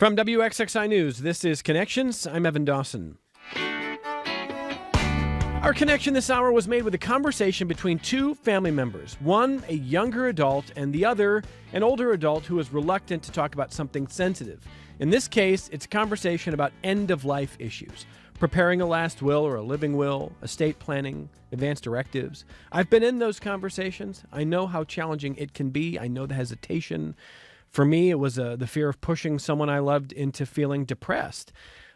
From WXXI News, this is Connections. I'm Evan Dawson. Our connection this hour was made with a conversation between two family members. One, a younger adult, and the other, an older adult who was reluctant to talk about something sensitive. In this case, it's a conversation about end-of-life issues. Preparing a last will or a living will, estate planning, advance directives. I've been in those conversations. I know how challenging it can be. I know the hesitation. For me, it was the fear of pushing someone I loved into feeling depressed.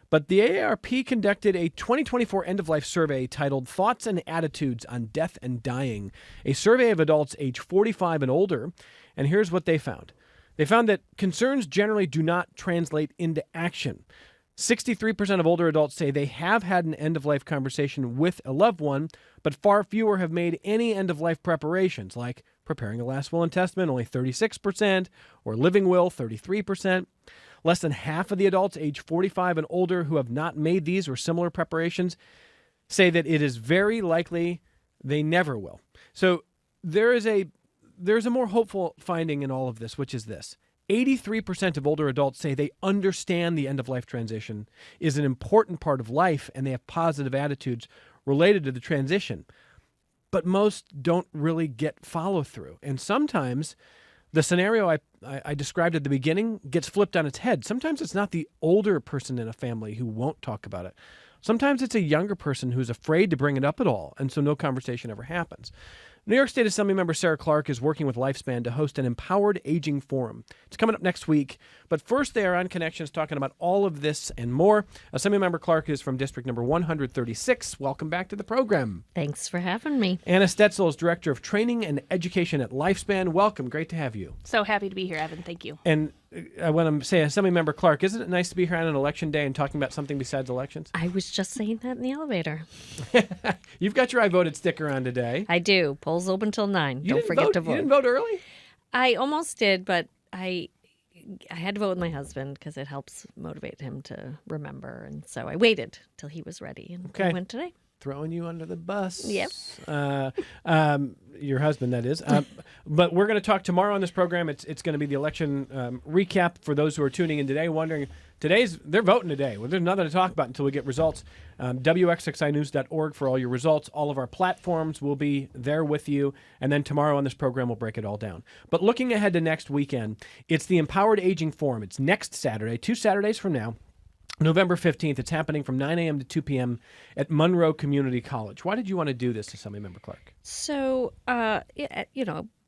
But the AARP conducted a 2024 end-of-life survey titled Thoughts and Attitudes on Death and Dying, a survey of adults age 45 and older. And here's what they found. They found that concerns generally do not translate into action. 63% of older adults say they have had an end-of-life conversation with a loved one, but far fewer have made any end-of-life preparations, like preparing a last will and testament, only 36%, or living will, 33%. Less than half of the adults age 45 and older who have not made these or similar preparations say that it is very likely they never will. So there's a more hopeful finding in all of this, which is this. 83% of older adults say they understand the end-of-life transition is an important part of life and they have positive attitudes related to the transition. But most don't really get follow-through. And sometimes the scenario I described at the beginning gets flipped on its head. Sometimes it's not the older person in a family who won't talk about it. Sometimes it's a younger person who's afraid to bring it up at all, and so no conversation ever happens. New York State Assemblymember Sarah Clark is working with Lifespan to host an Empowered Aging Forum. It's coming up next week, but first they are on Connections talking about all of this and more. Assemblymember Clark is from District Number 136. Welcome back to the program. Thanks for having me. Anna Stetzel is Director of Training and Education at Lifespan. Welcome. Great to have you. So happy to be here, Evan. Thank you. And I want to say, Assemblymember Clark, isn't it nice to be here on an election day and talking about something besides elections? I was just saying that in the elevator. You've got your I voted sticker on today. I do. Polls open till 9. Don't forget to vote. You didn't vote early? I almost did, but I had to vote with my husband because it helps motivate him to remember. And so I waited till he was ready and I went today. Throwing you under the bus. Yep. Your husband, that is. But we're going to talk tomorrow on this program. It's going to be the election recap for those who are tuning in today, wondering, they're voting today. Well, there's nothing to talk about until we get results. WXXInews.org for all your results. All of our platforms will be there with you. And then tomorrow on this program, we'll break it all down. But looking ahead to next weekend, it's the Empowered Aging Forum. It's next Saturday, 2 Saturdays from now. November 15th, it's happening from 9 a.m. to 2 p.m. at Monroe Community College. Why did you want to do this, Assemblymember Clark? So,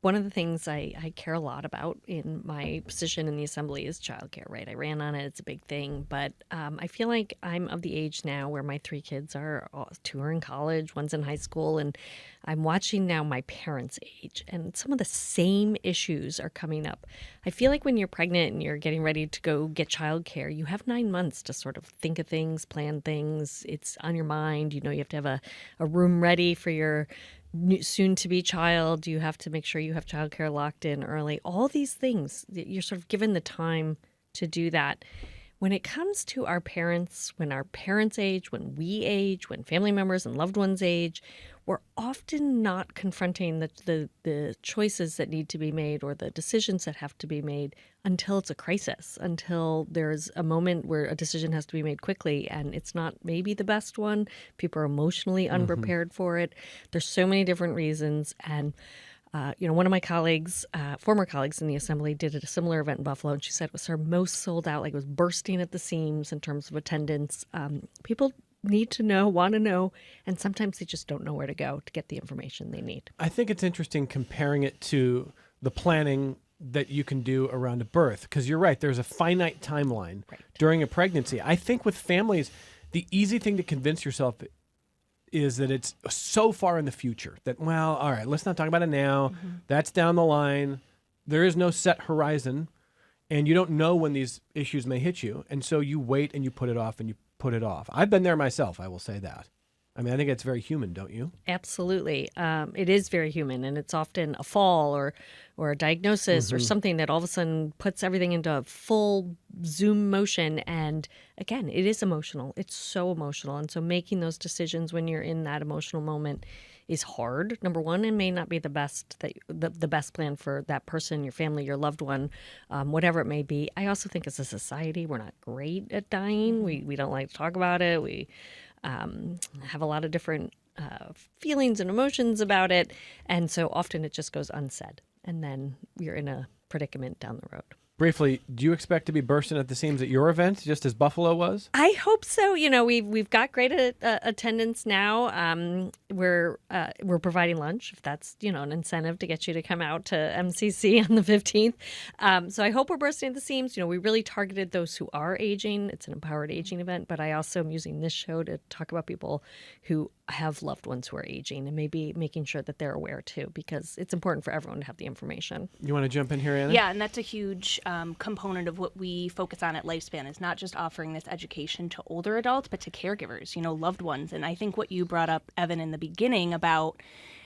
one of the things I care a lot about in my position in the Assembly is childcare, right? I ran on it. It's a big thing. But I feel like I'm of the age now where my 3 kids are, 2 are in college, 1's in high school, and I'm watching now my parents' age. And some of the same issues are coming up. I feel like when you're pregnant and you're getting ready to go get childcare, you have 9 months to sort of think of things, plan things. It's on your mind. You know, you have to have a room ready for your soon-to-be child. You have to make sure you have childcare locked in early. All these things, you're sort of given the time to do that. When it comes to our parents, when our parents age, when we age, when family members and loved ones age, we're often not confronting the choices that need to be made or the decisions that have to be made until it's a crisis, until there's a moment where a decision has to be made quickly and it's not maybe the best one. People are emotionally unprepared for it. There's so many different reasons. And one of my colleagues, former colleagues in the Assembly, did a similar event in Buffalo, and she said it was her most sold out, like it was bursting at the seams in terms of attendance. People need to know, want to know, and sometimes they just don't know where to go to get the information they need. I think it's interesting comparing it to the planning that you can do around a birth, because you're right, there's a finite timeline during a pregnancy. I think with families, the easy thing to convince yourself is that it's so far in the future that, well, all right, let's not talk about it now. Mm-hmm. That's down the line. There is no set horizon, and you don't know when these issues may hit you. And so you wait and you put it off and you put it off. I've been there myself, I will say that. I mean, I think it's very human, don't you? Absolutely. It is very human, and it's often a fall or a diagnosis or something that all of a sudden puts everything into full zoom motion. And again, it is emotional. It's so emotional. And so making those decisions when you're in that emotional moment is hard, number one, and may not be the best the best plan for that person, your family, your loved one, whatever it may be. I also think as a society, we're not great at dying. We don't like to talk about it. We have a lot of different feelings and emotions about it. And so often it just goes unsaid. And then you're in a predicament down the road. Briefly, do you expect to be bursting at the seams at your event, just as Buffalo was? I hope so. You know, we've got great attendance now. We're providing lunch, if that's, you know, an incentive to get you to come out to MCC on the 15th. So I hope we're bursting at the seams. You know, we really targeted those who are aging. It's an empowered aging event, but I also am using this show to talk about people who have loved ones who are aging and maybe making sure that they're aware too, because it's important for everyone to have the information. You want to jump in here, Anna? Yeah, and that's a huge component of what we focus on at Lifespan, is not just offering this education to older adults, but to caregivers, you know, loved ones. And I think what you brought up, Evan, in the beginning about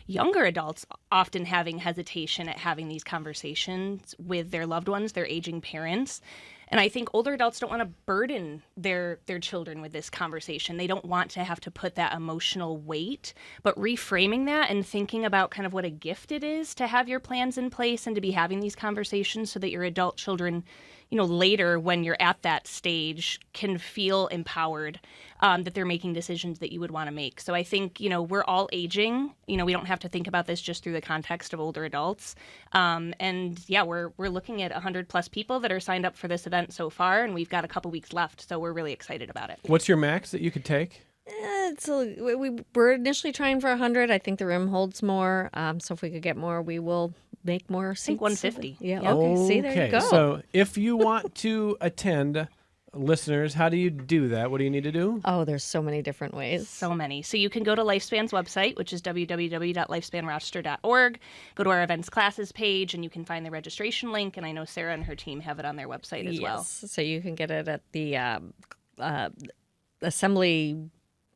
younger adults often having hesitation at having these conversations with their loved ones, their aging parents. And I think older adults don't want to burden their children with this conversation. They don't want to have to put that emotional weight, but reframing that and thinking about kind of what a gift it is to have your plans in place and to be having these conversations so that your adult children, you know, later when you're at that stage can feel empowered, that they're making decisions that you would want to make. So I think, you know, we're all aging. You know, we don't have to think about this just through the context of older adults. And yeah, we're looking at 100 plus people that are signed up for this event so far, and we've got a couple weeks left. So we're really excited about it. What's your max that you could take? We're initially trying for 100. I think the room holds more. So if we could get more, we will make more seats. I think 150. Yeah. Okay. See, there you go. So if you want to attend, listeners, how do you do that? What do you need to do? Oh, there's so many different ways. So many. So you can go to Lifespan's website, which is www.lifespanrochester.org. Go to our events classes page, and you can find the registration link. And I know Sarah and her team have it on their website as well. So you can get it at the Assembly.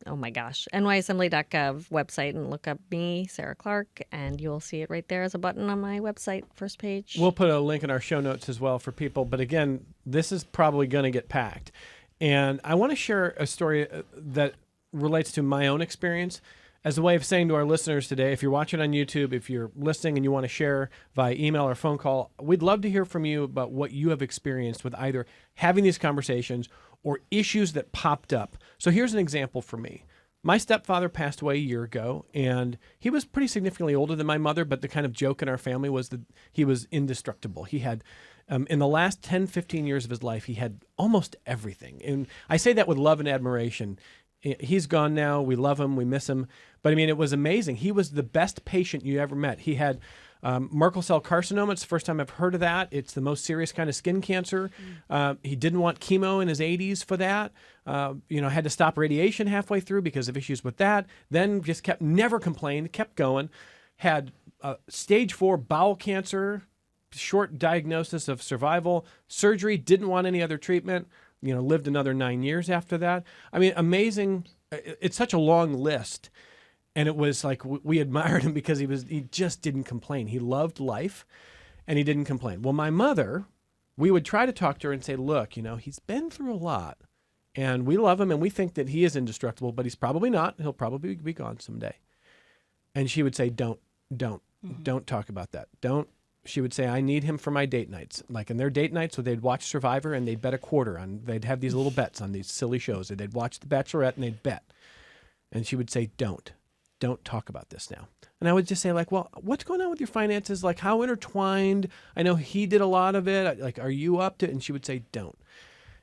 Oh my gosh, nyassembly.gov website, and look up me, Sarah Clark, and you'll see it right there as a button on my website, first page. We'll put a link in our show notes as well for people. But again, this is probably going to get packed. And I want to share a story that relates to my own experience as a way of saying to our listeners today, if you're watching on YouTube, if you're listening and you want to share via email or phone call, we'd love to hear from you about what you have experienced with either having these conversations or issues that popped up. So here's an example for me. My stepfather passed away a year ago, and he was pretty significantly older than my mother, but the kind of joke in our family was that he was indestructible. He had, in the last 10, 15 years of his life, he had almost everything. And I say that with love and admiration. He's gone now. We love him. We miss him. But I mean, it was amazing. He was the best patient you ever met. He had Merkel cell carcinoma. It's the first time I've heard of that. It's the most serious kind of skin cancer. He didn't want chemo in his 80s for that. Had to stop radiation halfway through because of issues with that. Then just never complained, kept going. Had stage 4 bowel cancer, short diagnosis of survival, surgery, didn't want any other treatment. Lived another 9 years after that. I mean, amazing. It's such a long list. And it was like we admired him because he just didn't complain. He loved life, and he didn't complain. Well, my mother, we would try to talk to her and say, look, he's been through a lot, and we love him, and we think that he is indestructible, but he's probably not. He'll probably be gone someday. And she would say, don't talk about that. Don't. She would say, I need him for my date nights. Like in their date nights, so they'd watch Survivor, and they'd bet a quarter on, they'd have these little bets on these silly shows. They'd watch The Bachelorette, and they'd bet. And she would say, don't talk about this now. And I would just say, like, well, what's going on with your finances? Like, how intertwined? I know he did a lot of it. Like, are you up to it? And she would say, don't.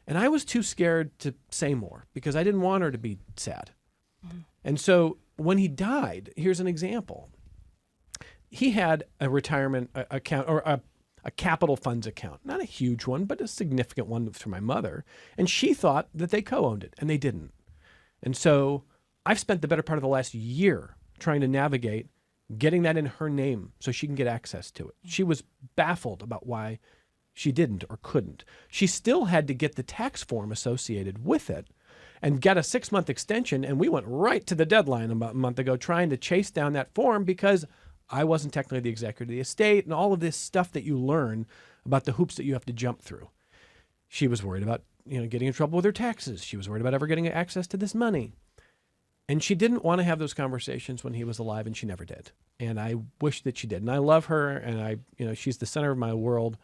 And I was too scared to say more because I didn't want her to be sad. Mm-hmm. And so when he died, here's an example. He had a retirement account or a capital funds account, not a huge one, but a significant one for my mother. And she thought that they co-owned it, and they didn't. And so I've spent the better part of the last year trying to navigate getting that in her name so she can get access to it. She was baffled about why she didn't or couldn't. She still had to get the tax form associated with it and got a 6-month extension, and we went right to the deadline about a month ago trying to chase down that form because I wasn't technically the executor of the estate and all of this stuff that you learn about the hoops that you have to jump through. She was worried about, getting in trouble with her taxes. She was worried about ever getting access to this money. And she didn't want to have those conversations when he was alive, and she never did. And I wish that she did. And I love her, and she's the center of my world.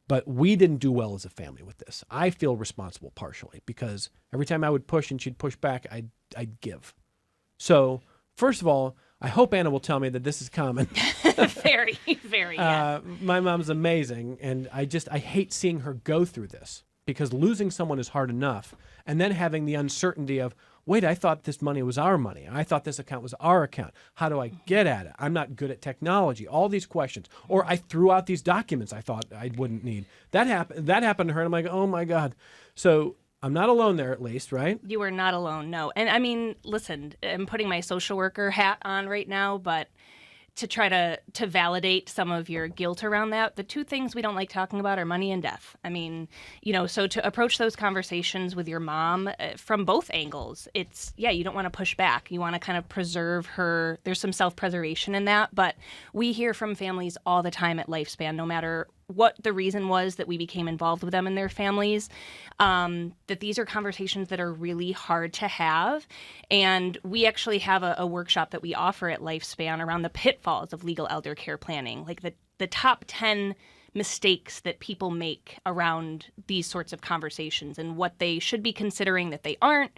But we didn't do well as a family with this. I feel responsible partially because every time I would push and she'd push back, I'd give. So first of all, I hope Anna will tell me that this is common. Very, very. Yeah. My mom's amazing, and I hate seeing her go through this because losing someone is hard enough, and then having the uncertainty of, wait, I thought this money was our money. I thought this account was our account. How do I get at it? I'm not good at technology. All these questions. Or I threw out these documents I thought I wouldn't need. That happened to her, and I'm like, oh my God. So I'm not alone there, at least, right? You are not alone, no. And I mean, listen, I'm putting my social worker hat on right now, but to try to validate some of your guilt around that, the two things we don't like talking about are money and death. I mean, so to approach those conversations with your mom from both angles, it's, you don't want to push back. You want to kind of preserve her. There's some self-preservation in that, but we hear from families all the time at Lifespan, no matter what the reason was that we became involved with them and their families, that these are conversations that are really hard to have. And we actually have a workshop that we offer at Lifespan around the pitfalls of legal elder care planning, like the top 10 mistakes that people make around these sorts of conversations and what they should be considering that they aren't,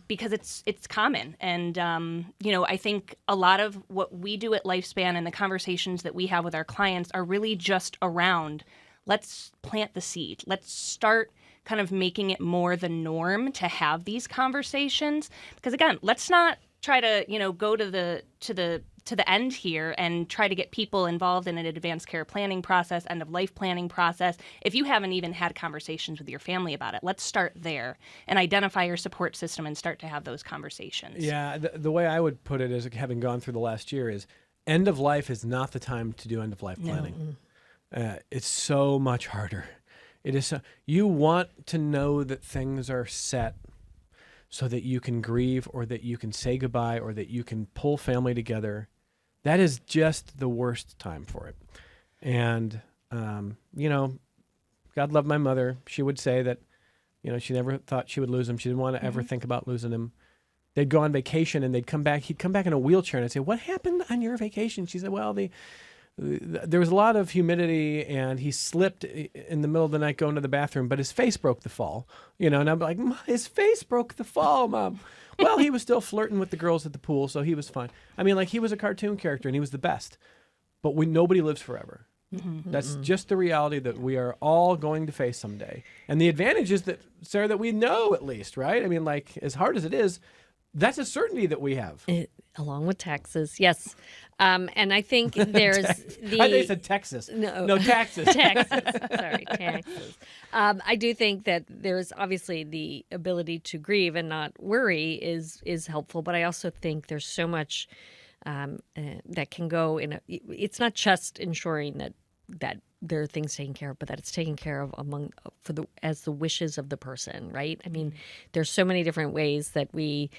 because it's common. And, I think a lot of what we do at Lifespan and the conversations that we have with our clients are really just around, let's plant the seed. Let's start kind of making it more the norm to have these conversations. Because again, let's not try to, go to the end here and try to get people involved in an advanced care planning process, end of life planning process. If you haven't even had conversations with your family about it, let's start there and identify your support system and start to have those conversations. Yeah, the way I would put it is, having gone through the last year, is end of life is not the time to do end of life planning. No. It's so much harder. It is. You want to know that things are set so that you can grieve, or that you can say goodbye, or that you can pull family together. That is just the worst time for it. And, God love my mother. She would say that, she never thought she would lose him. She didn't want to ever think about losing him. They'd go on vacation and they'd come back. He'd come back in a wheelchair, and I'd say, what happened on your vacation? She said, well, there was a lot of humidity, and he slipped in the middle of the night going to the bathroom, but his face broke the fall. And I'm like, his face broke the fall, Mom. Well, he was still flirting with the girls at the pool, so he was fine. I mean, like, he was a cartoon character, and he was the best. But nobody lives forever. Mm-hmm. That's just the reality that we are all going to face someday. And the advantage is that, Sarah, that we know at least, right? I mean, like, as hard as it is, that's a certainty that we have. Along with taxes, yes. And I think there's I think they said Texas. No, taxes. Taxes. Sorry, taxes. I do think that there's obviously the ability to grieve and not worry is helpful, but I also think there's so much that can go in. It's not just ensuring that there are things taken care of, but that it's taken care of as the wishes of the person, right? I mean, there's so many different ways that we,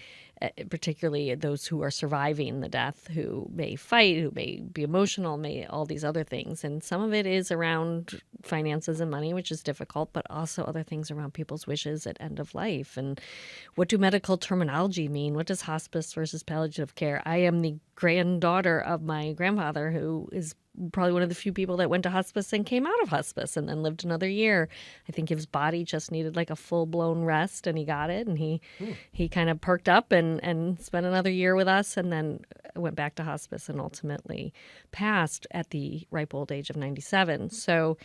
particularly those who are surviving the death, who may fight, who may be emotional, all these other things. And some of it is around finances and money, which is difficult, but also other things around people's wishes at end of life. And what do medical terminology mean? What does hospice versus palliative care? I am the granddaughter of my grandfather, who is probably one of the few people that went to hospice and came out of hospice and then lived another year. I think his body just needed like a full-blown rest, and he got it, and he kind of perked up and spent another year with us, and then went back to hospice and ultimately passed at the ripe old age of 97. So,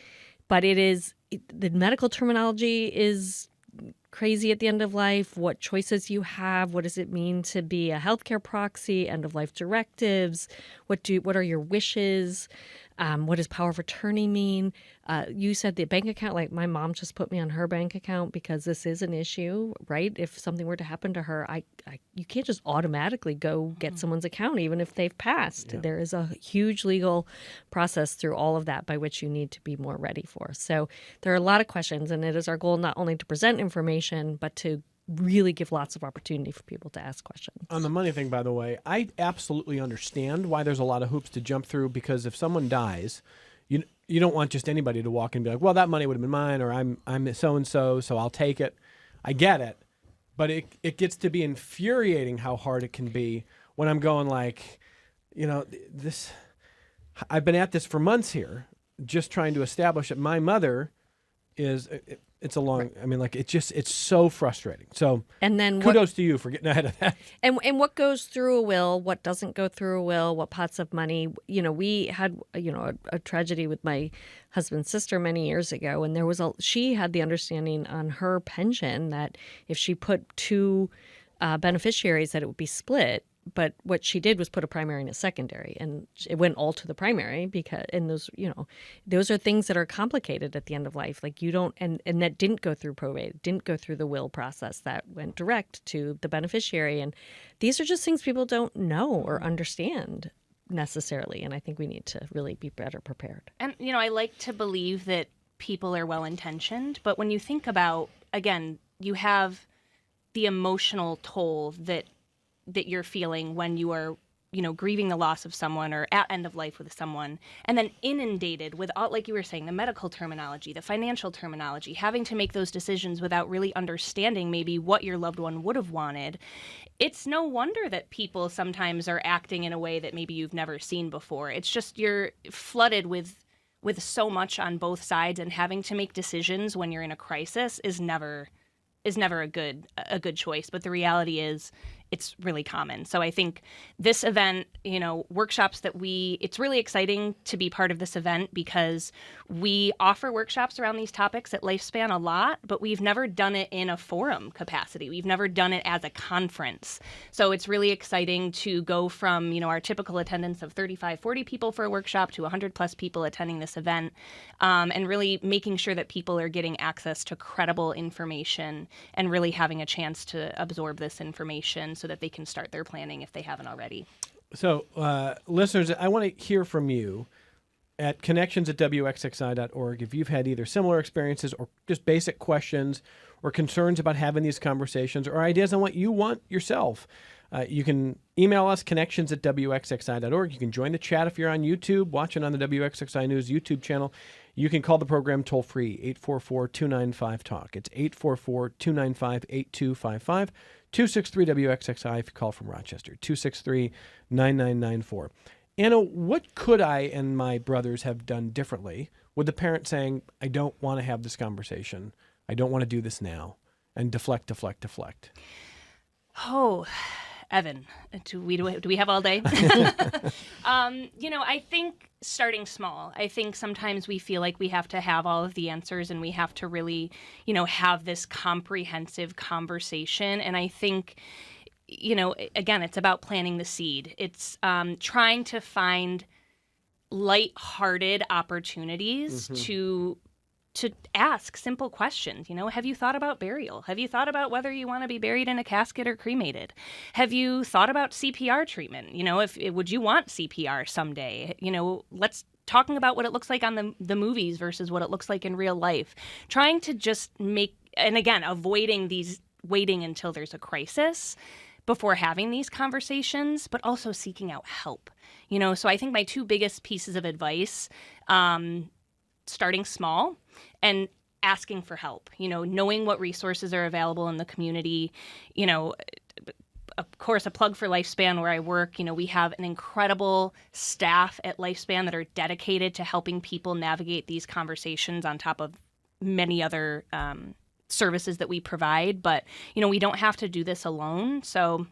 but the medical terminology is crazy at the end of life, what choices you have, what does it mean to be a healthcare proxy, end of life directives, what are your wishes, what does power of attorney mean? You said the bank account, like my mom just put me on her bank account because this is an issue, right? If something were to happen to her, you can't just automatically go get someone's account, even if they've passed. Yeah. There is a huge legal process through all of that by which you need to be more ready for. So there are a lot of questions, and it is our goal not only to present information, but to really give lots of opportunity for people to ask questions. On the money thing, by the way, I absolutely understand why there's a lot of hoops to jump through, because if someone dies, you don't want just anybody to walk in and be like, well, that money would have been mine, or I'm so-and-so, so I'll take it. I get it. but it gets to be infuriating how hard it can be when I'm going like, this. I've been at this for months here, just trying to establish that my mother is. It's a long. I mean, like it's so frustrating. So, and then kudos to you for getting ahead of that. And what goes through a will, what doesn't go through a will, what pots of money. We had a tragedy with my husband's sister many years ago, and she had the understanding on her pension that if she put two beneficiaries, that it would be split. But what she did was put a primary and a secondary, and it went all to the primary those are things that are complicated at the end of life. Like you don't, and that didn't go through probate, didn't go through the will process, that went direct to the beneficiary. And these are just things people don't know or understand necessarily. And I think we need to really be better prepared. And, I like to believe that people are well-intentioned, but when you think about, again, you have the emotional toll that you're feeling when you are, grieving the loss of someone or at end of life with someone, and then inundated with all, like you were saying, the medical terminology, the financial terminology, having to make those decisions without really understanding maybe what your loved one would have wanted. It's no wonder that people sometimes are acting in a way that maybe you've never seen before. It's just you're flooded with so much on both sides, and having to make decisions when you're in a crisis is never a good choice. But the reality is it's really common. So I think this event, workshops it's really exciting to be part of this event because we offer workshops around these topics at Lifespan a lot, but we've never done it in a forum capacity. We've never done it as a conference. So it's really exciting to go from, our typical attendance of 35, 40 people for a workshop to 100 plus people attending this event, and really making sure that people are getting access to credible information and really having a chance to absorb this information so that they can start their planning if they haven't already. So, listeners, I want to hear from you at connections@wxxi.org if you've had either similar experiences or just basic questions or concerns about having these conversations or ideas on what you want yourself. You can email us, connections@wxxi.org. You can join the chat if you're on YouTube, watching on the WXXI News YouTube channel. You can call the program toll-free, 844-295-TALK. It's 844-295-8255, 263-WXXI if you call from Rochester, 263-9994. Anna, what could I and my brothers have done differently with the parent saying, I don't want to have this conversation, I don't want to do this now, and deflect? Oh, Evan, do we have all day? I think starting small. I think sometimes we feel like we have to have all of the answers and we have to really, have this comprehensive conversation. And I think, again, it's about planting the seed. It's trying to find lighthearted opportunities to ask simple questions. Have you thought about burial? Have you thought about whether you want to be buried in a casket or cremated? Have you thought about CPR treatment? Would you want CPR someday? Let's talking about what it looks like on the movies versus what it looks like in real life. Trying to just and again, avoiding these waiting until there's a crisis before having these conversations, but also seeking out help. So I think my two biggest pieces of advice, starting small and asking for help, knowing what resources are available in the community, of course, a plug for Lifespan where I work. We have an incredible staff at Lifespan that are dedicated to helping people navigate these conversations on top of many other services that we provide. But, we don't have to do this alone. So,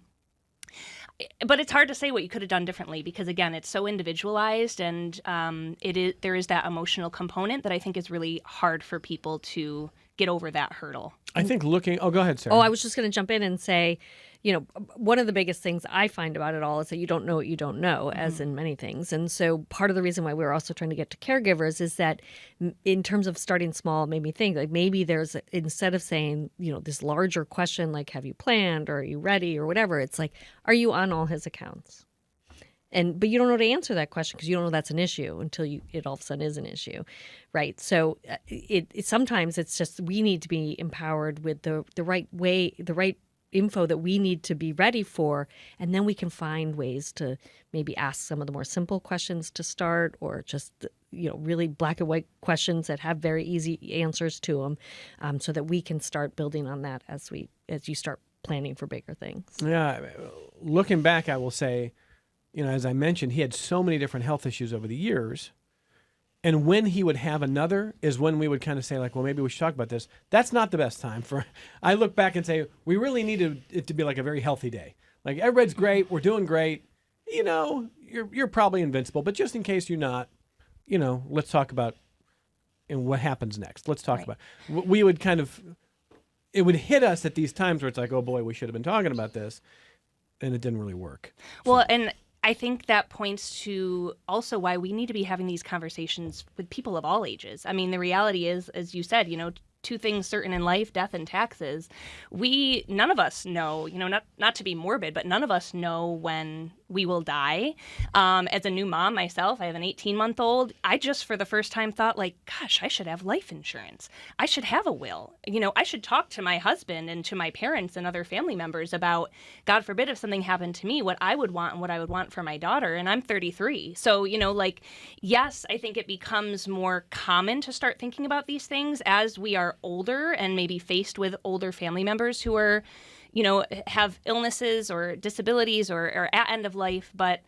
but it's hard to say what you could have done differently because, again, it's so individualized, and there is that emotional component that I think is really hard for people to get over that hurdle. I think go ahead, Sarah. Oh, I was just going to jump in and say, one of the biggest things I find about it all is that you don't know what you don't know, as in many things. And so part of the reason why we're also trying to get to caregivers is that in terms of starting small, made me think like maybe there's, instead of saying, this larger question like, have you planned or are you ready or whatever, it's like, are you on all his accounts? But you don't know how to answer that question because you don't know that's an issue until it all of a sudden is an issue, right? So sometimes it's just we need to be empowered with the right way, the right info that we need to be ready for, and then we can find ways to maybe ask some of the more simple questions to start, or just really black and white questions that have very easy answers to them, so that we can start building on that as you start planning for bigger things. Yeah, looking back, I will say, as I mentioned, he had so many different health issues over the years. And when he would have another is when we would kind of say, like, well, maybe we should talk about this. That's not the best time for. I look back and say, we really needed it to be like a very healthy day. Like, everybody's great. We're doing great. You're probably invincible. But just in case you're not, let's talk about what happens next. Let's talk about. We would kind of. It would hit us at these times where it's like, oh, boy, we should have been talking about this. And it didn't really work. Well, and I think that points to also why we need to be having these conversations with people of all ages. I mean, the reality is, as you said, two things certain in life, death and taxes. None of us know, not to be morbid, but none of us know when we will die. As a new mom myself, I have an 18-month-old. I just for the first time thought, like, gosh, I should have life insurance. I should have a will. I should talk to my husband and to my parents and other family members about, God forbid, if something happened to me, what I would want and what I would want for my daughter. And I'm 33. So, yes, I think it becomes more common to start thinking about these things as we are older and maybe faced with older family members who are have illnesses or disabilities or at end of life. But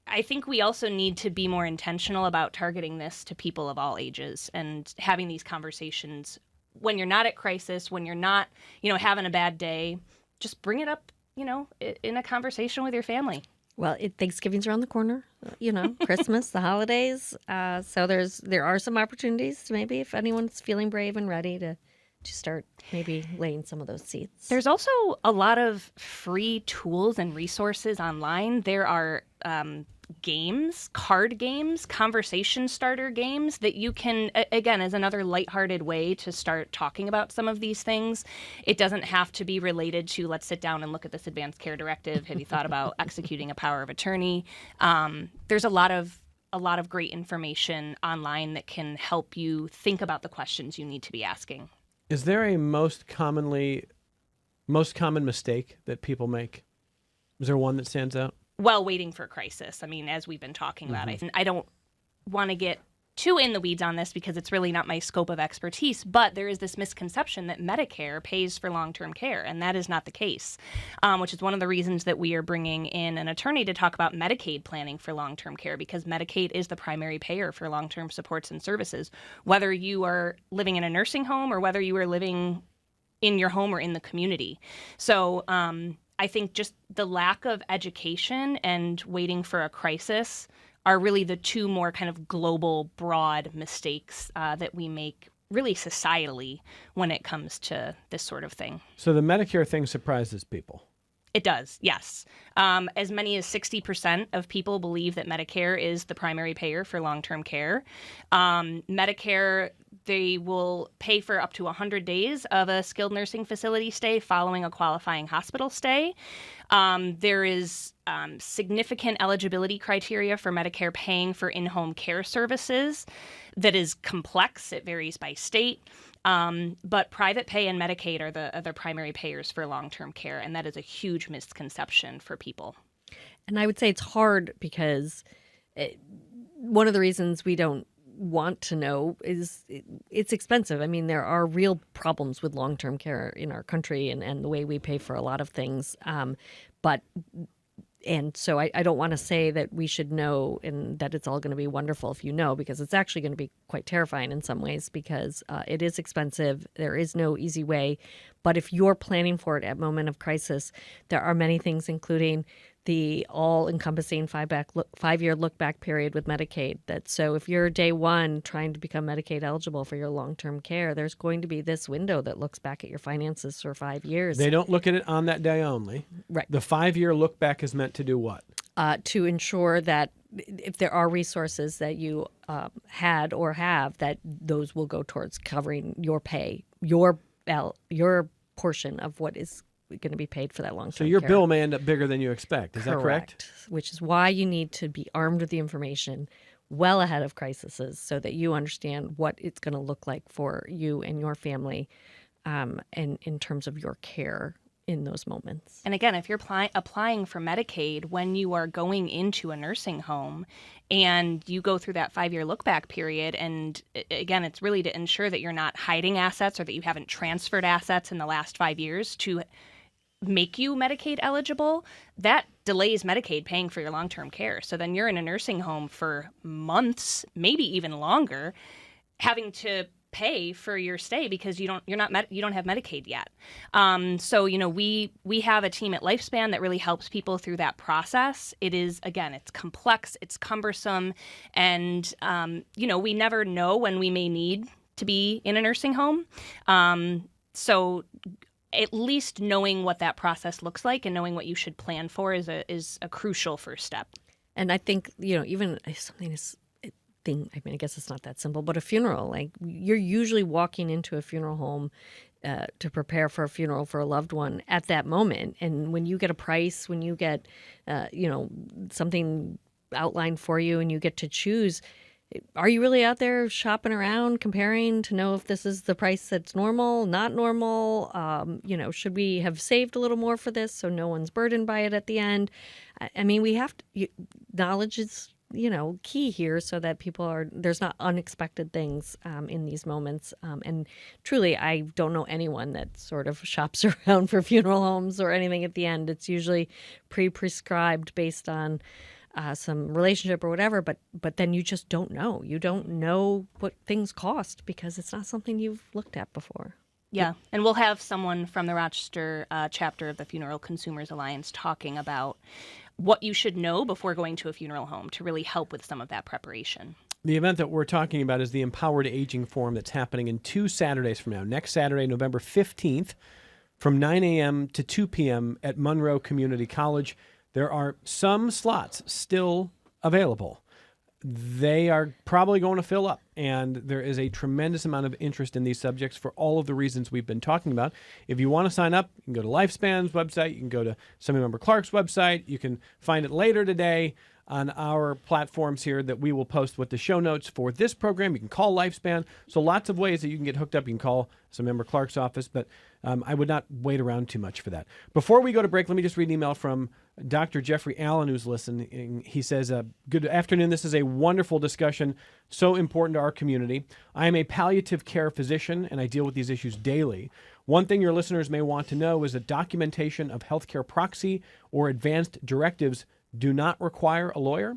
I think we also need to be more intentional about targeting this to people of all ages and having these conversations when you're not at crisis, when you're not, having a bad day. Just bring it up, in a conversation with your family. Well, Thanksgiving's around the corner, Christmas, the holidays. So there are some opportunities to maybe if anyone's feeling brave and ready to start maybe laying some of those seeds. There's also a lot of free tools and resources online. There are games, card games, conversation starter games that you can, again, as another lighthearted way to start talking about some of these things. It doesn't have to be related to, let's sit down and look at this advanced care directive. Have you thought about executing a power of attorney? There's a lot of great information online that can help you think about the questions you need to be asking. Is there a most common mistake that people make? Is there one that stands out? Well, waiting for a crisis. I mean, as we've been talking about, I don't want to get too in the weeds on this because it's really not my scope of expertise, but there is this misconception that Medicare pays for long-term care, and that is not the case, which is one of the reasons that we are bringing in an attorney to talk about Medicaid planning for long-term care, because Medicaid is the primary payer for long-term supports and services, whether you are living in a nursing home or whether you are living in your home or in the community. So I think just the lack of education and waiting for a crisis are really the two more kind of global, broad mistakes that we make really societally when it comes to this sort of thing. So the Medicare thing surprises people. It does, yes. As many as 60% of people believe that Medicare is the primary payer for long-term care. Medicare, they will pay for up to 100 days of a skilled nursing facility stay following a qualifying hospital stay. There is significant eligibility criteria for Medicare paying for in-home care services that is complex. It varies by state. But private pay and Medicaid are the primary payers for long-term care, and that is a huge misconception for people. And I would say it's hard because one of the reasons we don't want to know is it's expensive. I mean, there are real problems with long-term care in our country and the way we pay for a lot of things. And so I don't want to say that we should know and that it's all going to be wonderful if you know, because it's actually going to be quite terrifying in some ways because it is expensive. There is no easy way. But if you're planning for it at moment of crisis, there are many things, including the all-encompassing 5-year look-back period with Medicaid. So if you're day one trying to become Medicaid eligible for your long-term care, there's going to be this window that looks back at your finances for 5 years. They don't look at it on that day only. Right. The 5-year look-back is meant to do what? To ensure that if there are resources that you had or have, that those will go towards covering your pay, your portion of what is going to be paid for that long-term care. So your care. bill may end up bigger than you expect. Is that correct? Which is why you need to be armed with the information well ahead of crises so that you understand what it's going to look like for you and your family and in terms of your care in those moments. And again, if you're applying for Medicaid when you are going into a nursing home and you go through that 5-year look-back period, and again, it's really to ensure that you're not hiding assets or that you haven't transferred assets in the last 5 years to make you Medicaid eligible, that delays Medicaid paying for your long-term care. So then you're in a nursing home for months, maybe even longer, having to pay for your stay because you don't have Medicaid yet. So we have a team at Lifespan that really helps people through that process. It is, again, it's complex, it's cumbersome, and we never know when we may need to be in a nursing home. So at least knowing what that process looks like and knowing what you should plan for is a crucial first step. And I think, even something is I guess it's not that simple, but a funeral, like you're usually walking into a funeral home to prepare for a funeral for a loved one at that moment. And when you get a price, when you get, something outlined for you and you get to choose, are you really out there shopping around, comparing to know if this is the price that's normal, not normal? Should we have saved a little more for this so no one's burdened by it at the end? I mean, we have to, knowledge is key here so that there's not unexpected things in these moments. And truly, I don't know anyone that sort of shops around for funeral homes or anything at the end. It's usually pre-prescribed based on some relationship or whatever, but then you just don't know. You don't know what things cost because it's not something you've looked at before. Yeah, and we'll have someone from the Rochester chapter of the Funeral Consumers Alliance talking about what you should know before going to a funeral home to really help with some of that preparation. The event that we're talking about is the Empowered Aging Forum that's happening in 2 Saturdays from now. Next Saturday, November 15th, from 9 a.m. to 2 p.m. at Monroe Community College. There are some slots still available. They are probably going to fill up, and there is a tremendous amount of interest in these subjects for all of the reasons we've been talking about. If you want to sign up, you can go to Lifespan's website, you can go to Assemblymember Clark's website, you can find it later today on our platforms here that we will post with the show notes for this program. You can call Lifespan. So lots of ways that you can get hooked up. You can call Assemblymember Clark's office, but I would not wait around too much for that. Before we go to break, let me just read an email from Dr. Jeffrey Allen, who's listening. He says, good afternoon. This is a wonderful discussion, so important to our community. I am a palliative care physician, and I deal with these issues daily. One thing your listeners may want to know is that documentation of healthcare proxy or advanced directives do not require a lawyer.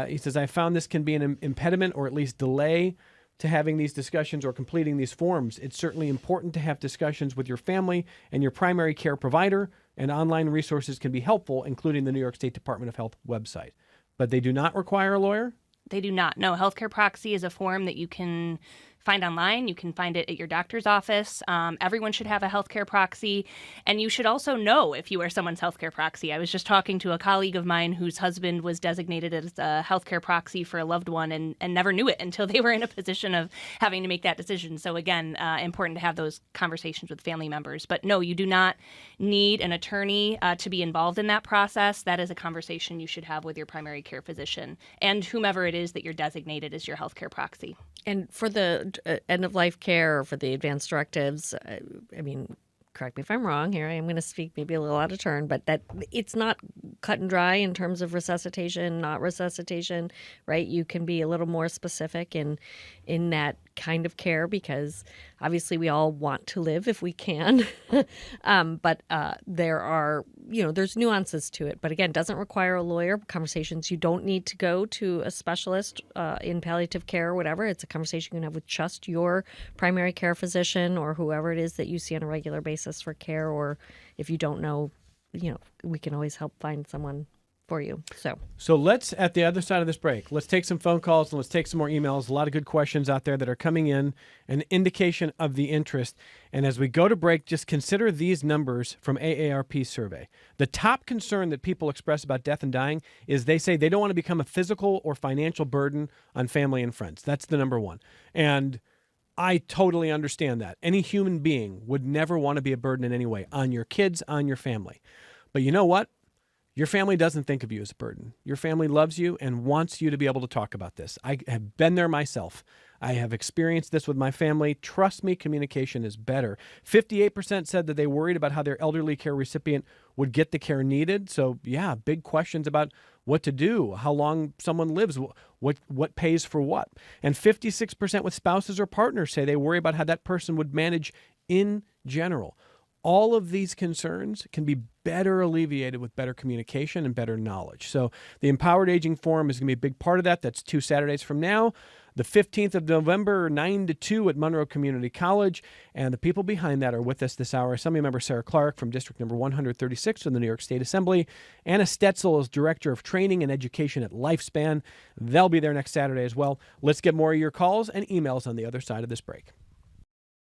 He says, I found this can be an impediment or at least delay to having these discussions or completing these forms. It's certainly important to have discussions with your family and your primary care provider, and online resources can be helpful, including the New York State Department of Health website. But they do not require a lawyer? They do not. No, healthcare proxy is a form that you can find online. You can find it at your doctor's office. Everyone should have a healthcare proxy. And you should also know if you are someone's healthcare proxy. I was just talking to a colleague of mine whose husband was designated as a healthcare proxy for a loved one and never knew it until they were in a position of having to make that decision. So again, important to have those conversations with family members. But no, you do not need an attorney to be involved in that process. That is a conversation you should have with your primary care physician and whomever it is that you're designated as your healthcare proxy. And for the end-of-life care or for the advanced directives, correct me if I'm wrong here, I am going to speak maybe a little out of turn, but that it's not cut and dry in terms of resuscitation, not resuscitation, right? You can be a little more specific in that kind of care because obviously we all want to live if we can, but there are, there's nuances to it. But again, doesn't require a lawyer. Conversations, you don't need to go to a specialist in palliative care or whatever. It's a conversation you can have with just your primary care physician or whoever it is that you see on a regular basis for care. Or if you don't know, we can always help find someone for you. So let's, at the other side of this break, let's take some phone calls and let's take some more emails. A lot of good questions out there that are coming in, an indication of the interest. And as we go to break, just consider these numbers from AARP survey. The top concern that people express about death and dying is they say they don't want to become a physical or financial burden on family and friends. That's the number one. And I totally understand that. Any human being would never want to be a burden in any way on your kids, on your family. But you know what? Your family doesn't think of you as a burden. Your family loves you and wants you to be able to talk about this. I have been there myself. I have experienced this with my family. Trust me, communication is better. 58% said that they worried about how their elderly care recipient would get the care needed. So yeah, big questions about what to do, how long someone lives, what pays for what. And 56% with spouses or partners say they worry about how that person would manage in general. all of these concerns can be better alleviated with better communication and better knowledge. So the Empowered Aging Forum is going to be a big part of that. That's 2 Saturdays from now, the 15th of November, 9 to 2 at Monroe Community College. And the people behind that are with us this hour. Assemblymember Sarah Clark from District Number 136 of the New York State Assembly. Anna Stetzel is Director of Training and Education at Lifespan. They'll be there next Saturday as well. Let's get more of your calls and emails on the other side of this break.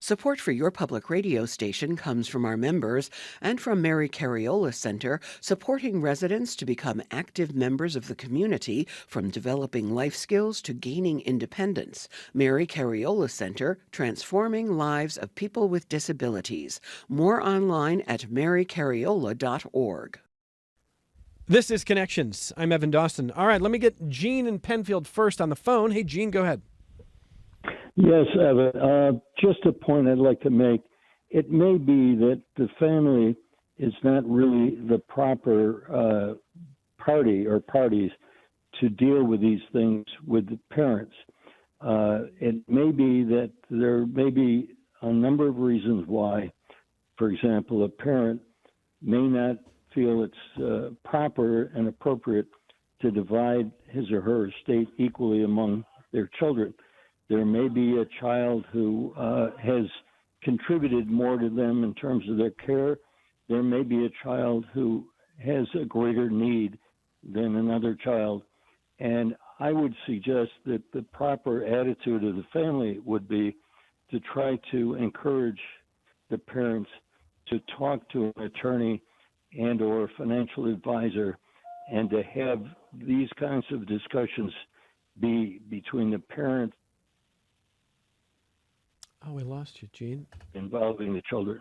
Support for your public radio station comes from our members and from Mary Cariola Center, supporting residents to become active members of the community, from developing life skills to gaining independence. Mary Cariola Center, transforming lives of people with disabilities. More online at marycariola.org. This is Connections. I'm Evan Dawson. All right, let me get Gene in Penfield first on the phone. Hey, Gene, go ahead. Yes, Evan. Just a point I'd like to make. It may be that the family is not really the proper party or parties to deal with these things with the parents. It may be that there may be a number of reasons why, for example, a parent may not feel it's proper and appropriate to divide his or her estate equally among their children. There may be a child who has contributed more to them in terms of their care. There may be a child who has a greater need than another child. And I would suggest that the proper attitude of the family would be to try to encourage the parents to talk to an attorney and or financial advisor, and to have these kinds of discussions be between the parent. Oh, we lost you, Gene. Involving the children.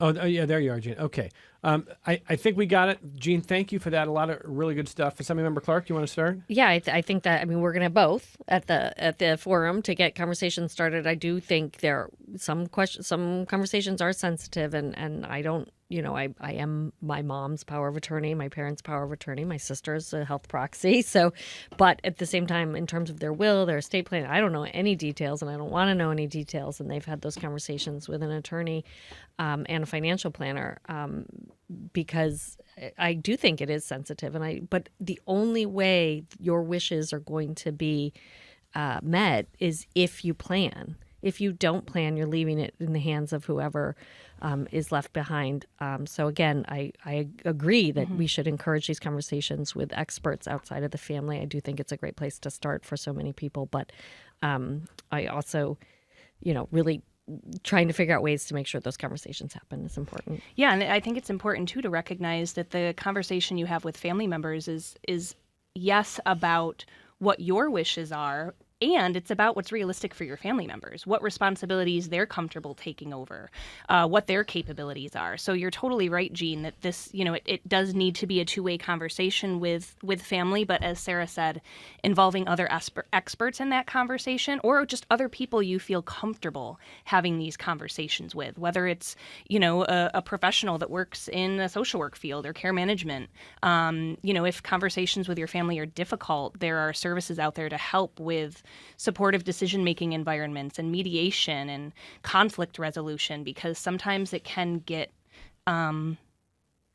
Oh, yeah, there you are, Gene. Okay. I think we got it. Gene, thank you for that. A lot of really good stuff. Assemblymember Clark, do you want to start? Yeah, I think that, I mean, we're going to both at the forum to get conversations started. I do think there are some conversations are sensitive, and I don't, I am my mom's power of attorney, my parents' power of attorney, my sister's a health proxy. So, but at the same time, in terms of their will, their estate plan, I don't know any details, and I don't want to know any details. And they've had those conversations with an attorney and a financial planner, because I do think it is sensitive. But the only way your wishes are going to be met is if you plan. If you don't plan, you're leaving it in the hands of whoever is left behind. So again, I agree that we should encourage these conversations with experts outside of the family. I do think it's a great place to start for so many people. But I also, really trying to figure out ways to make sure those conversations happen is important. Yeah, and I think it's important, too, to recognize that the conversation you have with family members is yes, about what your wishes are, and it's about what's realistic for your family members, what responsibilities they're comfortable taking over, what their capabilities are. So you're totally right, Jean, that this, it does need to be a two-way conversation with family. But as Sarah said, involving other experts in that conversation, or just other people you feel comfortable having these conversations with, whether it's, a professional that works in the social work field or care management. If conversations with your family are difficult, there are services out there to help with supportive decision-making environments and mediation and conflict resolution, because sometimes it can get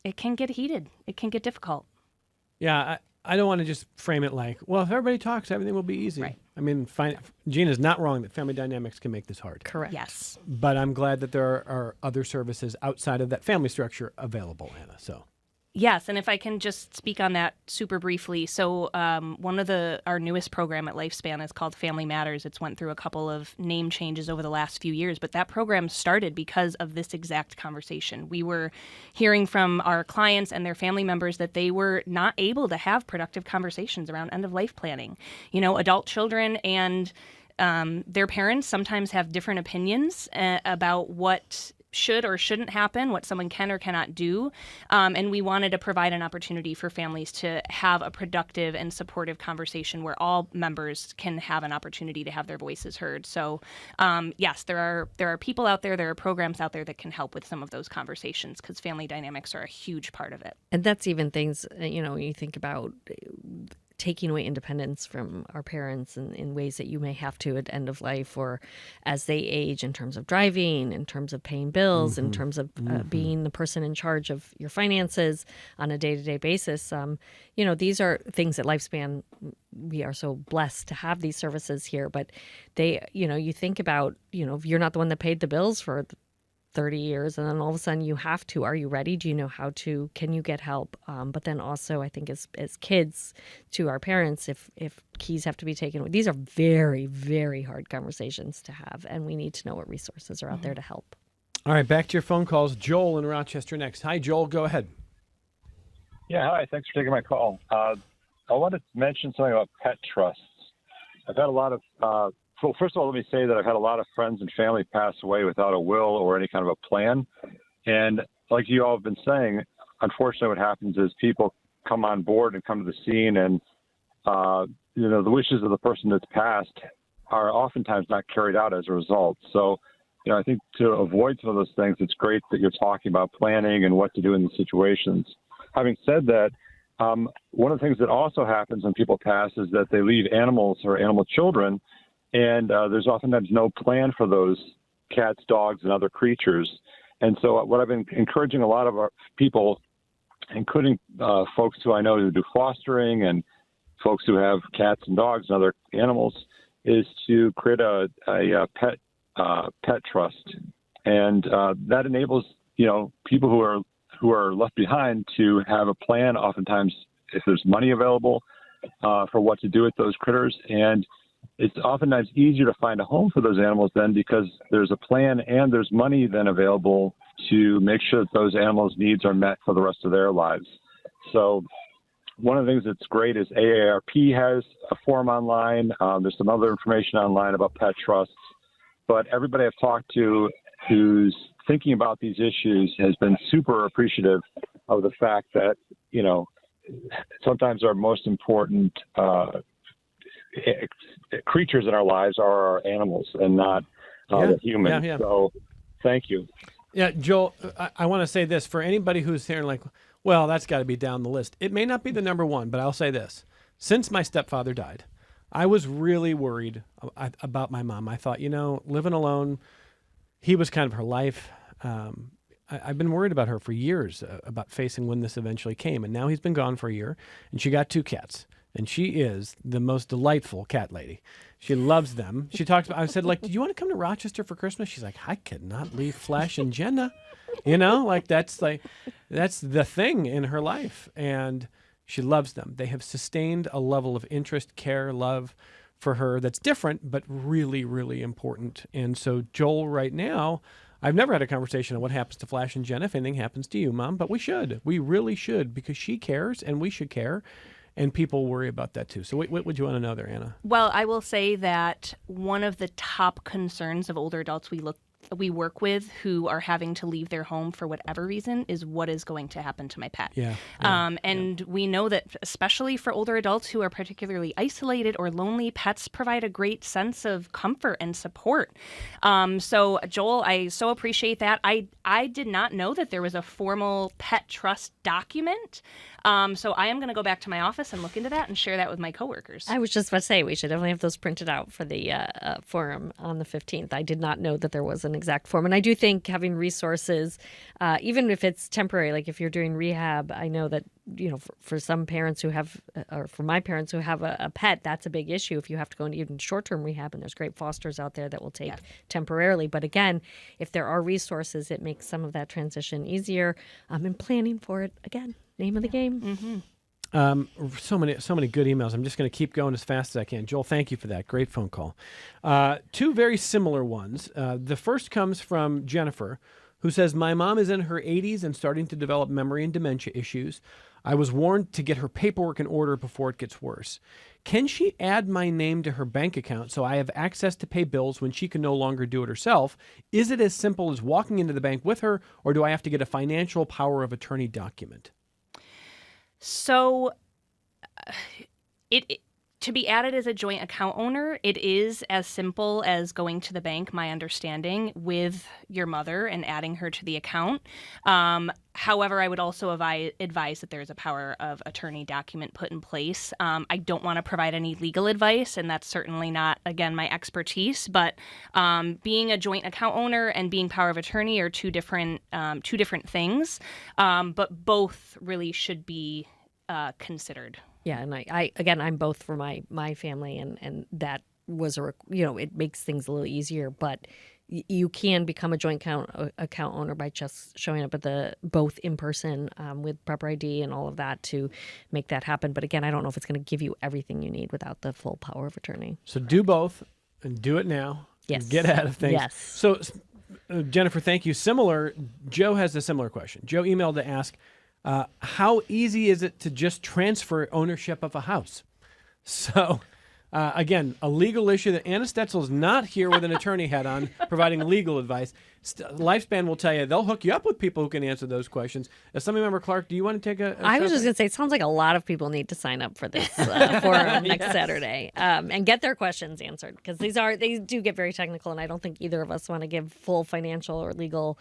heated. It can get difficult. Yeah, I don't want to just frame it like, well, if everybody talks, everything will be easy. Right. I mean, Gene is not wrong that family dynamics can make this hard. Correct. Yes. But I'm glad that there are other services outside of that family structure available, Anna. So. Yes, and if I can just speak on that super briefly. So one of our newest program at Lifespan is called Family Matters. It's went through a couple of name changes over the last few years, but that program started because of this exact conversation. We were hearing from our clients and their family members that they were not able to have productive conversations around end-of-life planning. Adult children and their parents sometimes have different opinions about what should or shouldn't happen, what someone can or cannot do. And we wanted to provide an opportunity for families to have a productive and supportive conversation where all members can have an opportunity to have their voices heard. So yes, there are people out there are programs out there that can help with some of those conversations, because family dynamics are a huge part of it. And that's even things, you think about taking away independence from our parents in ways that you may have to at end of life or as they age, in terms of driving, in terms of paying bills, in terms of being the person in charge of your finances on a day-to-day basis. These are things that Lifespan, we are so blessed to have these services here, but they, you think about, if you're not the one that paid the bills for 30 years and then all of a sudden you have to, are you ready? Do you know how to, can you get help? But then also I think as kids to our parents, if keys have to be taken away, these are very, very hard conversations to have. And we need to know what resources are out there to help. All right, back to your phone calls. Joel in Rochester next. Hi, Joel, go ahead. Yeah, hi. Thanks for taking my call. I wanted to mention something about pet trusts. I've had a lot of, well, first of all, let me say that I've had a lot of friends and family pass away without a will or any kind of a plan. And like you all have been saying, unfortunately what happens is people come on board and come to the scene and, the wishes of the person that's passed are oftentimes not carried out as a result. So, I think to avoid some of those things, it's great that you're talking about planning and what to do in these situations. Having said that, one of the things that also happens when people pass is that they leave animals or animal children, and there's oftentimes no plan for those cats, dogs, and other creatures. And so what I've been encouraging a lot of our people, including folks who I know who do fostering and folks who have cats and dogs and other animals, is to create a pet trust. And that enables, people who are left behind to have a plan, oftentimes if there's money available for what to do with those critters. And it's oftentimes easier to find a home for those animals then because there's a plan and there's money then available to make sure that those animals' needs are met for the rest of their lives. So one of the things that's great is AARP has a form online. There's some other information online about pet trusts. But everybody I've talked to who's thinking about these issues has been super appreciative of the fact that, sometimes our most important creatures in our lives are our animals and not the humans. Yeah. So thank you. Yeah, Joel, I want to say this for anybody who's hearing like, well, that's got to be down the list. It may not be the number one, but I'll say this. Since my stepfather died, I was really worried about my mom. I thought, living alone, he was kind of her life. I've been worried about her for years, about facing when this eventually came. And now he's been gone for a year, and she got 2 cats. And she is the most delightful cat lady. She loves them. She talks about, I said, do you want to come to Rochester for Christmas? She's like, I could not leave Flash and Jenna. That's the thing in her life. And she loves them. They have sustained a level of interest, care, love for her that's different, but really, really important. And so Joel, right now, I've never had a conversation on what happens to Flash and Jenna if anything happens to you, Mom, but we should. We really should, because she cares and we should care. And people worry about that too. So what would you want to know there, Anna? Well, I will say that one of the top concerns of older adults we work with who are having to leave their home for whatever reason is what is going to happen to my pet. We know that especially for older adults who are particularly isolated or lonely, pets provide a great sense of comfort and support. So Joel, I so appreciate that. I did not know that there was a formal pet trust document. So I am going to go back to my office and look into that and share that with my coworkers. I was just about to say we should definitely have those printed out for the forum on the 15th. I did not know that there was an exact form. And I do think having resources, even if it's temporary, like if you're doing rehab, I know that, for some parents who have, or for my parents who have a pet, that's a big issue if you have to go into even short-term rehab, and there's great fosters out there that will take temporarily. But again, if there are resources, it makes some of that transition easier. And planning for it, again, name of the game. Mm-hmm. So many good emails. I'm just going to keep going as fast as I can. Joel, thank you for that. Great phone call. 2 very similar ones. The first comes from Jennifer, who says, my mom is in her 80s and starting to develop memory and dementia issues. I was warned to get her paperwork in order before it gets worse. Can she add my name to her bank account so I have access to pay bills when she can no longer do it herself? Is it as simple as walking into the bank with her, or do I have to get a financial power of attorney document? So To be added as a joint account owner, it is as simple as going to the bank, my understanding, with your mother and adding her to the account. However, I would also advise that there is a power of attorney document put in place. I don't want to provide any legal advice, and that's certainly not, again, my expertise. But being a joint account owner and being power of attorney are two different things. But both really should be considered. Yeah, and I'm both for my family, and that was it makes things a little easier, but you can become a joint account owner by just showing up at both in person with proper ID and all of that to make that happen. But again, I don't know if it's going to give you everything you need without the full power of attorney. So do both and do it now. Yes. Get ahead of things. Yes. So Jennifer, thank you. Joe has a similar question. Joe emailed to ask, how easy is it to just transfer ownership of a house? So, again, a legal issue that Anna Stetzel is not here with an attorney hat on providing legal advice. Lifespan will tell you they'll hook you up with people who can answer those questions. Assemblymember Clark, do you want to take a I was just going to say, it sounds like a lot of people need to sign up for this forum next Saturday and get their questions answered, because they do get very technical, and I don't think either of us want to give full financial or legal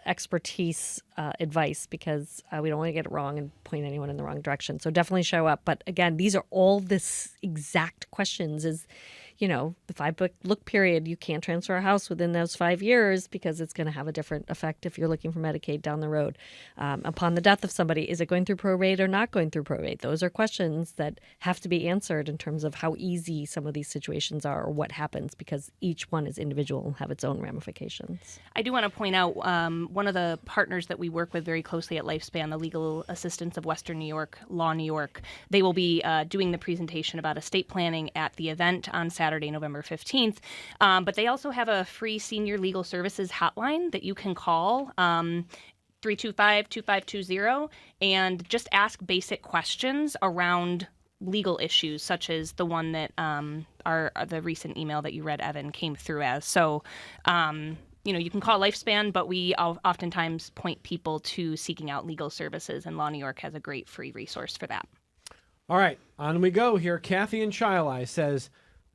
expertise advice, because we don't want to get it wrong and point anyone in the wrong direction. So definitely show up. But again, these are all this exact questions. Is the 5-book look period, you can't transfer a house within those 5 years because it's going to have a different effect if you're looking for Medicaid down the road. Upon the death of somebody, is it going through probate or not going through probate? Those are questions that have to be answered in terms of how easy some of these situations are or what happens, because each one is individual and have its own ramifications. I do want to point out one of the partners that we work with very closely at Lifespan, the Legal Assistance of Western New York, Law New York. They will be doing the presentation about estate planning at the event on Saturday, November 15th. But they also have a free senior legal services hotline that you can call, 325-2520, and just ask basic questions around legal issues, such as the one that the recent email that you read, Evan, came through as. So, you can call Lifespan, but we oftentimes point people to seeking out legal services, and Law New York has a great free resource for that. All right, on we go here. Kathy in Chileye says,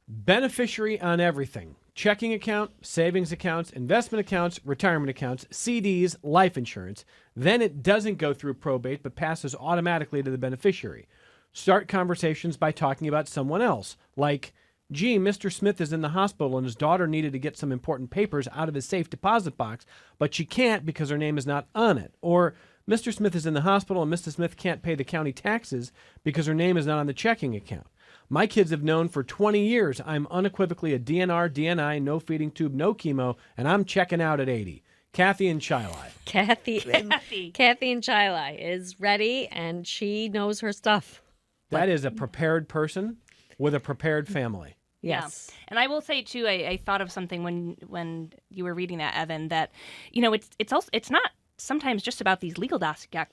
beneficiary on everything: checking account, savings accounts, investment accounts, retirement accounts, CDs, life insurance. Then it doesn't go through probate but passes automatically to the beneficiary. Start conversations by talking about someone else, like, gee, Mr. Smith is in the hospital and his daughter needed to get some important papers out of his safe deposit box, but she can't because her name is not on it. Or, Mr. Smith is in the hospital and Mrs. Smith can't pay the county taxes because her name is not on the checking account. My kids have known for 20 years I'm unequivocally a DNR, DNI, no feeding tube, no chemo, and I'm checking out at 80. Kathy in Chileye. Kathy in Chileye is ready, and she knows her stuff. That is a prepared person with a prepared family. Yes. Yeah. And I will say, too, I thought of something when you were reading that, Evan, that, it's not sometimes just about these legal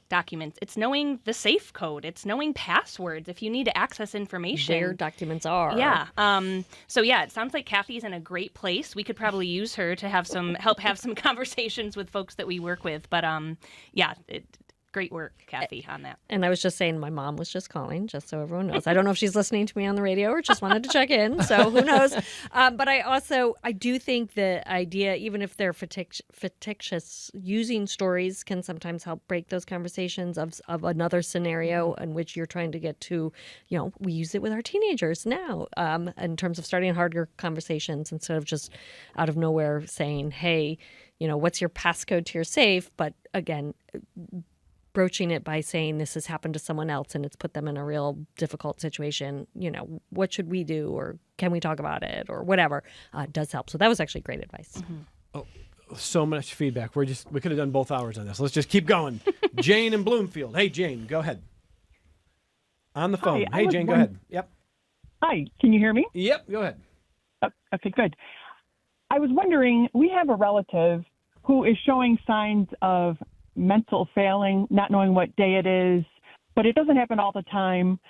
documents. It's knowing the safe code. It's knowing passwords if you need to access information. Where documents are. Yeah. It sounds like Kathy's in a great place. We could probably use her to have some conversations with folks that we work with. But great work, Kathy, on that. And I was just saying, my mom was just calling, just so everyone knows. I don't know if she's listening to me on the radio or just wanted to check in, so who knows. But I do think the idea, even if they're fictitious, using stories can sometimes help break those conversations of another scenario in which you're trying to get to, we use it with our teenagers now in terms of starting harder conversations instead of just out of nowhere saying, hey, what's your passcode to your safe? But again, broaching it by saying this has happened to someone else and it's put them in a real difficult situation, what should we do, or can we talk about it, or whatever, does help. So that was actually great advice. Mm-hmm. Oh, so much feedback. We could have done both hours on this. Let's just keep going. Jane in Bloomfield. Hey, Jane, go ahead. On the phone. Hi, hey, Jane, go ahead. Yep. Hi, can you hear me? Yep, go ahead. Okay, good. I was wondering, we have a relative who is showing signs of mental failing, not knowing what day it is, but it doesn't happen all the time.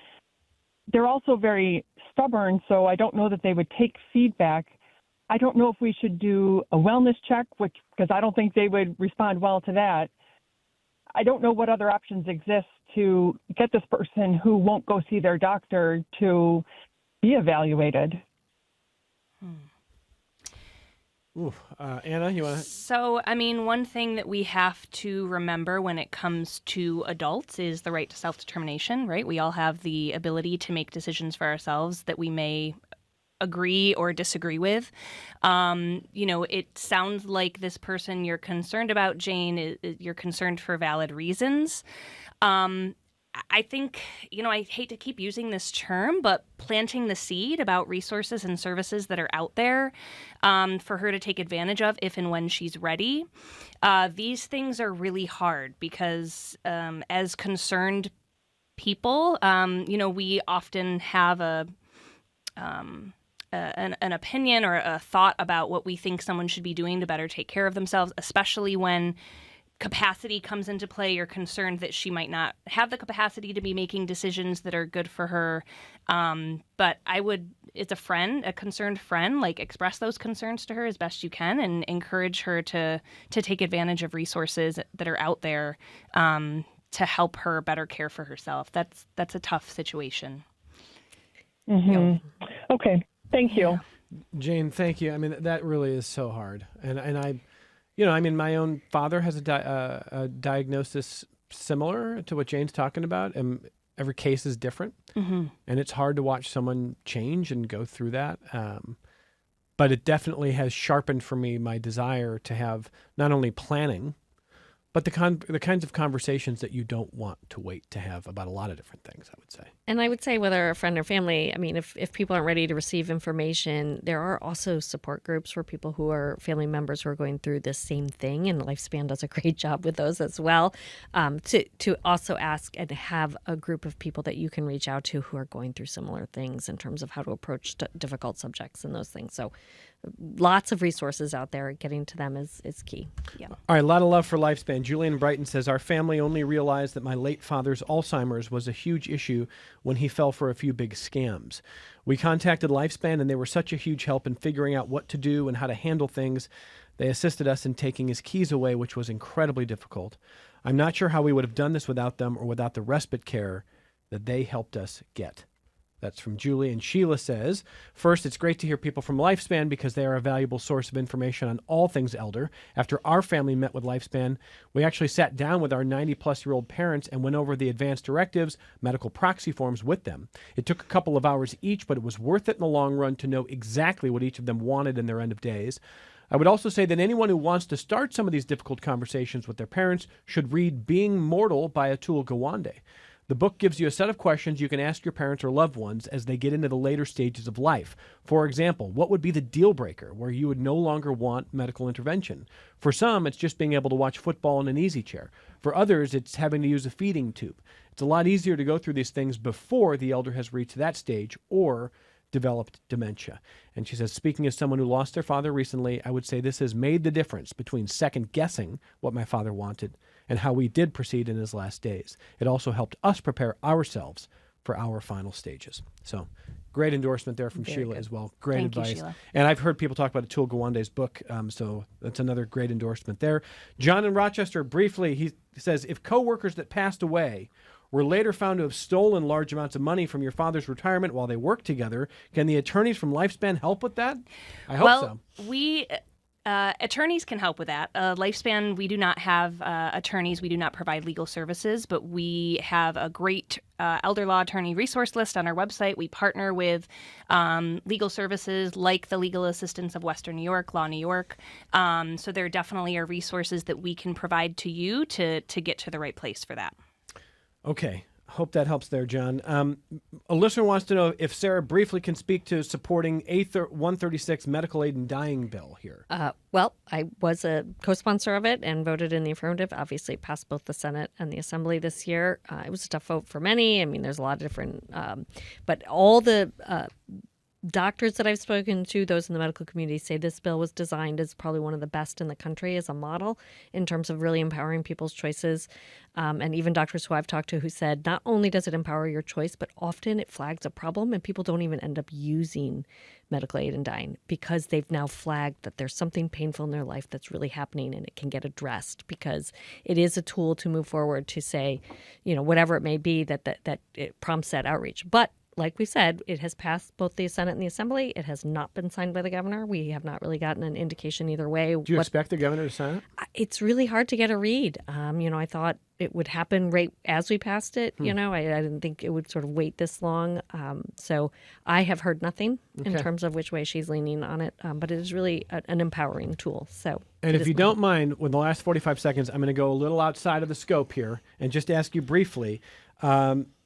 They're also very stubborn, so I don't know that they would take feedback. I don't know if we should do a wellness check, because I don't think they would respond well to that. I don't know what other options exist to get this person who won't go see their doctor to be evaluated. Ooh, Anna, you want to? So, I mean, one thing that we have to remember when it comes to adults is the right to self-determination, right? We all have the ability to make decisions for ourselves that we may agree or disagree with. It sounds like this person you're concerned about, Jane, you're concerned for valid reasons. I think, I hate to keep using this term, but planting the seed about resources and services that are out there for her to take advantage of if and when she's ready. These things are really hard because as concerned people, we often have an opinion or a thought about what we think someone should be doing to better take care of themselves, especially when capacity comes into play. You're concerned that she might not have the capacity to be making decisions that are good for her. But I would, as a concerned friend, express those concerns to her as best you can and encourage her to take advantage of resources that are out there to help her better care for herself. That's a tough situation. Mm-hmm. Okay. Thank you. Jane, thank you. I mean, that really is so hard. And my own father has a diagnosis similar to what Jane's talking about, and every case is different. Mm-hmm. And it's hard to watch someone change and go through that. But it definitely has sharpened for me my desire to have not only planning, but the kinds of conversations that you don't want to wait to have about a lot of different things, I would say. And I would say whether a friend or family, I mean, if people aren't ready to receive information, there are also support groups for people who are family members who are going through this same thing. And Lifespan does a great job with those as well, to also ask and have a group of people that you can reach out to who are going through similar things in terms of how to approach difficult subjects and those things. So lots of resources out there. Getting to them is key. Yeah. All right, a lot of love for Lifespan. Julian Brighton says, our family only realized that my late father's Alzheimer's was a huge issue when he fell for a few big scams. We contacted Lifespan, and they were such a huge help in figuring out what to do and how to handle things. They assisted us in taking his keys away, which was incredibly difficult. I'm not sure how we would have done this without them or without the respite care that they helped us get. That's from Julie. And Sheila says, first, it's great to hear people from Lifespan because they are a valuable source of information on all things elder. After our family met with Lifespan, we actually sat down with our 90-plus-year-old parents and went over the advanced directives, medical proxy forms with them. It took a couple of hours each, but it was worth it in the long run to know exactly what each of them wanted in their end of days. I would also say that anyone who wants to start some of these difficult conversations with their parents should read Being Mortal by Atul Gawande. The book gives you a set of questions you can ask your parents or loved ones as they get into the later stages of life. For example, what would be the deal breaker where you would no longer want medical intervention? For some, it's just being able to watch football in an easy chair. For others, it's having to use a feeding tube. It's a lot easier to go through these things before the elder has reached that stage or developed dementia. And she says, speaking as someone who lost their father recently, I would say this has made the difference between second guessing what my father wanted and how we did proceed in his last days. It also helped us prepare ourselves for our final stages. So great endorsement there from Sheila as well. Great advice. Thank you, Sheila. And I've heard people talk about Atul Gawande's book, so that's another great endorsement there. John in Rochester, briefly, he says, if coworkers that passed away were later found to have stolen large amounts of money from your father's retirement while they worked together, can the attorneys from Lifespan help with that? I hope so. We attorneys can help with that. Lifespan, we do not have attorneys. We do not provide legal services, but we have a great elder law attorney resource list on our website. We partner with legal services like the Legal Assistance of Western New York, Law New York. So there definitely are resources that we can provide to you to get to the right place for that. Okay. Hope that helps there, John. A listener wants to know if Sarah briefly can speak to supporting A136 medical aid and dying bill here. Well, I was a co-sponsor of it and voted in the affirmative. Obviously, it passed both the Senate and the Assembly this year. It was a tough vote for many. I mean, there's a lot of different, but all the doctors that I've spoken to, those in the medical community, say this bill was designed as probably one of the best in the country as a model in terms of really empowering people's choices. And even doctors who I've talked to who said not only does it empower your choice, but often it flags a problem and people don't even end up using medical aid in dying because they've now flagged that there's something painful in their life that's really happening and it can get addressed because it is a tool to move forward to say, whatever it may be that it prompts that outreach. But like we said, it has passed both the Senate and the Assembly. It has not been signed by the governor. We have not really gotten an indication either way. Do you expect the governor to sign it? It's really hard to get a read. I thought it would happen right as we passed it. I didn't think it would sort of wait this long. So I have heard nothing in terms of which way she's leaning on it. But it is really an empowering tool. So. And if you don't mind, with the last 45 seconds, I'm going to go a little outside of the scope here and just ask you briefly.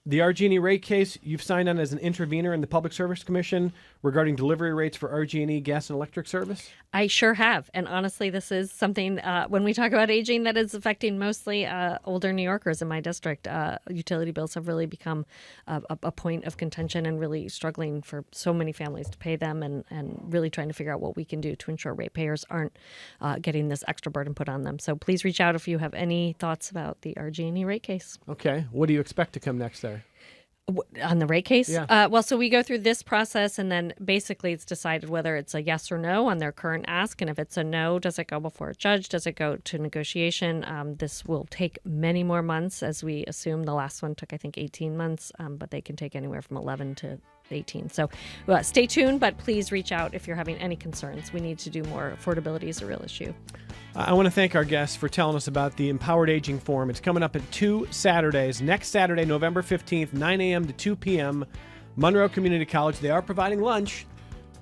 The RG&E rate case, you've signed on as an intervener in the Public Service Commission regarding delivery rates for RG&E gas and electric service? I sure have. And honestly, this is something, when we talk about aging, that is affecting mostly older New Yorkers in my district. Utility bills have really become a point of contention and really struggling for so many families to pay them and really trying to figure out what we can do to ensure ratepayers aren't getting this extra burden put on them. So please reach out if you have any thoughts about the RG&E rate case. Okay. What do you expect to come next there? On the rate case? Yeah. So we go through this process and then basically it's decided whether it's a yes or no on their current ask. And if it's a no, does it go before a judge? Does it go to negotiation? This will take many more months, as we assume. The last one took, I think, 18 months, but they can take anywhere from 11 to 18. So stay tuned, but please reach out if you're having any concerns. We need to do more. Affordability is a real issue. I want to thank our guests for telling us about the Empowered Aging Forum. It's coming up at 2 Saturdays. Next Saturday, November 15th, 9 a.m. to 2 p.m., Monroe Community College. They are providing lunch,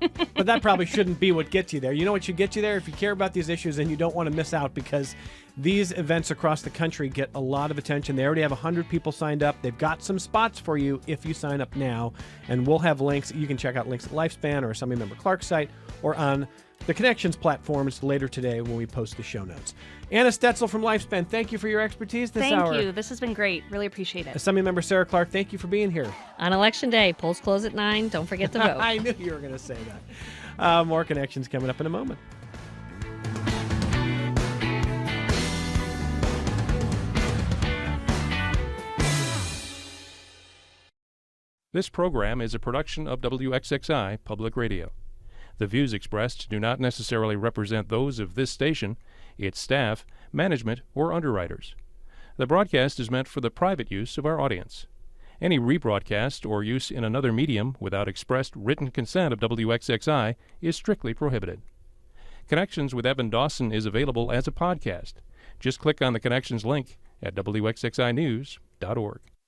but that probably shouldn't be what gets you there. You know what should get you there? If you care about these issues and you don't want to miss out, because these events across the country get a lot of attention. They already have 100 people signed up. They've got some spots for you if you sign up now, and we'll have links. You can check out links at Lifespan or Assemblymember Clark's site or on the Connections platforms later today when we post the show notes. Anna Stetzel from Lifespan, thank you for your expertise this hour. Thank you. This has been great. Really appreciate it. Assemblymember Sarah Clark, thank you for being here. On Election Day, polls close at 9. Don't forget to vote. I knew you were going to say that. More Connections coming up in a moment. This program is a production of WXXI Public Radio. The views expressed do not necessarily represent those of this station, its staff, management, or underwriters. The broadcast is meant for the private use of our audience. Any rebroadcast or use in another medium without expressed written consent of WXXI is strictly prohibited. Connections with Evan Dawson is available as a podcast. Just click on the Connections link at WXXInews.org.